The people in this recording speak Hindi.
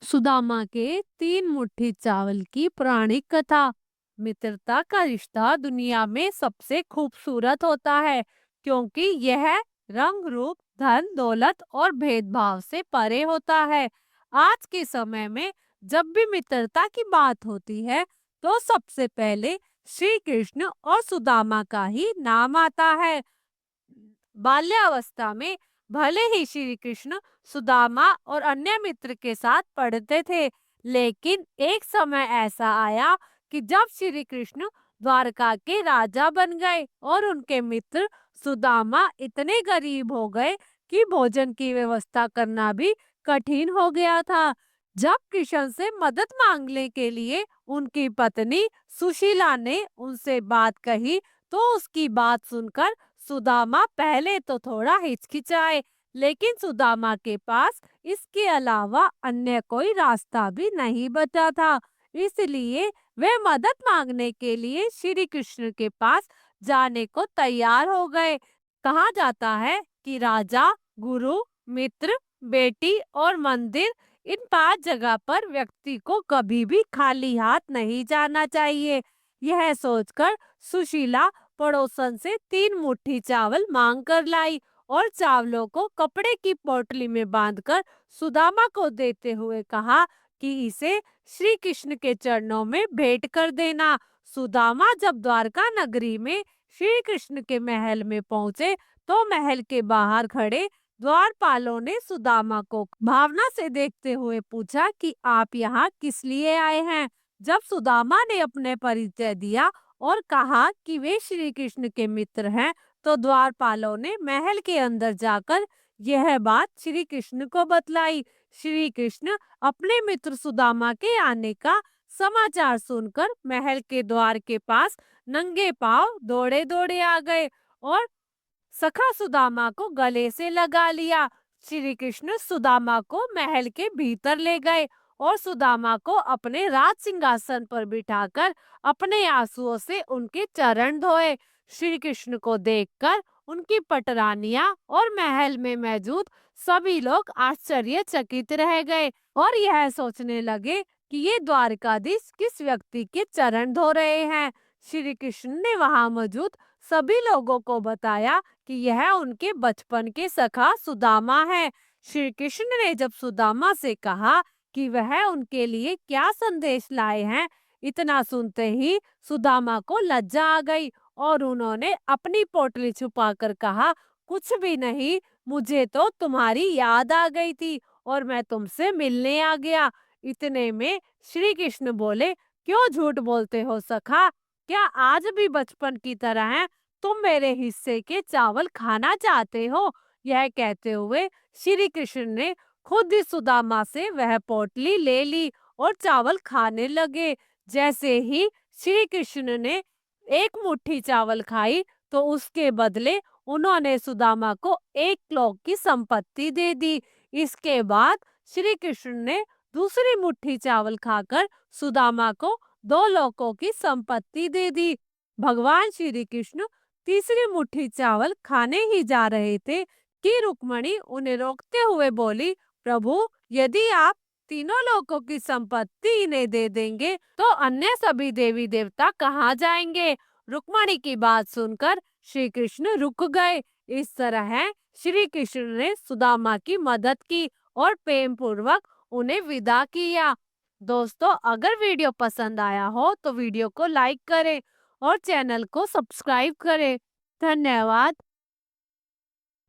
सुदामा के 3 मुट्ठी चावल की पौराणिक कथा। मित्रता का रिश्ता दुनिया में सबसे खूबसूरत होता है क्योंकि यह रंग रूप धन दौलत और भेदभाव से परे होता है। आज के समय में जब भी मित्रता की बात होती है तो सबसे पहले श्री कृष्ण और सुदामा का ही नाम आता है। बाल्यावस्था में भले ही श्री कृष्ण सुदामा और अन्य मित्र के साथ पढ़ते थे, लेकिन एक समय ऐसा आया कि जब श्री कृष्ण द्वारका के राजा बन गए और उनके मित्र सुदामा इतने गरीब हो गए कि भोजन की व्यवस्था करना भी कठिन हो गया था। जब कृष्ण से मदद मांगने के लिए उनकी पत्नी सुशीला ने उनसे बात कही, तो उसकी बात सुनकर सुदामा पहले तो थोड़ा हिचकिचाए, लेकिन सुदामा के पास इसके अलावा अन्य कोई रास्ता भी नहीं बचा था। इसलिए वे मदद मांगने के लिए श्री कृष्ण के पास जाने को तैयार हो गए। कहा जाता है कि राजा, गुरु, मित्र, बेटी और मंदिर, इन 5 जगह पर व्यक्ति को कभी भी खाली हाथ नहीं जाना चाहिए। यह सोचकर सुशीला पड़ोसन से 3 मुट्ठी चावल मांग कर लाई और चावलों को कपड़े की पोटली में बांधकर सुदामा को देते हुए कहा कि इसे श्री कृष्ण के चरणों में भेंट कर देना। सुदामा जब द्वारका नगरी में श्री कृष्ण के महल में पहुंचे तो महल के बाहर खड़े द्वारपालों ने सुदामा को भावना से देखते हुए पूछा कि आप यहाँ किस लिए आए हैं। जब सुदामा ने अपने परिचय दिया और कहा कि वे श्री कृष्ण के मित्र हैं, तो द्वारपालों ने महल के अंदर जाकर यह बात श्री कृष्ण को बतलाई। श्री कृष्ण अपने मित्र सुदामा के आने का समाचार सुनकर महल के द्वार के पास नंगे पांव दौड़े दौड़े आ गए और सखा सुदामा को गले से लगा लिया। श्री कृष्ण सुदामा को महल के भीतर ले गए और सुदामा को अपने राज सिंहासन पर बिठाकर अपने आंसुओं से उनके चरण धोए। श्री कृष्ण को देखकर उनकी पटरानियां और महल में मौजूद सभी लोग आश्चर्यचकित रह गए और यह सोचने लगे कि ये द्वारकाधीश किस व्यक्ति के चरण धो रहे हैं। श्री कृष्ण ने वहां मौजूद सभी लोगों को बताया कि यह उनके बचपन के सखा सुदामा है। श्री कृष्ण ने जब सुदामा से कहा कि वह उनके लिए क्या संदेश लाए हैं, इतना सुनते ही सुदामा को लज्जा आ गई और उन्होंने अपनी पोटली छुपाकर कहा, कुछ भी नहीं, मुझे तो तुम्हारी याद आ गई थी और मैं तुमसे मिलने आ गया। इतने में श्री कृष्ण बोले, क्यों झूठ बोलते हो सखा? क्या आज भी बचपन की तरह है? तुम मेरे हिस्से के चावल खाना चाहते हो? यह कहते हुए श्री कृष्ण ने खुद ही सुदामा से वह पोटली ले ली और चावल खाने लगे। जैसे ही श्री कृष्ण ने 1 मुट्ठी चावल खाई तो उसके बदले उन्होंने सुदामा को 1 लोक की संपत्ति दे दी। इसके बाद श्री कृष्ण ने दूसरी मुट्ठी चावल खाकर सुदामा को 2 लोकों की संपत्ति दे दी। भगवान श्री कृष्ण तीसरी मुट्ठी चावल खाने ही जा रहे थे कि रुक्मणी उन्हें रोकते हुए बोली, प्रभु, यदि आप तीनों लोकों की संपत्ति इन्हें दे देंगे तो अन्य सभी देवी देवता कहाँ जाएंगे? रुक्मणी की बात सुनकर श्री कृष्ण रुक गए। इस तरह श्री कृष्ण ने सुदामा की मदद की और प्रेम पूर्वक उन्हें विदा किया। दोस्तों, अगर वीडियो पसंद आया हो तो वीडियो को लाइक करें और चैनल को सब्सक्राइब करें। धन्यवाद।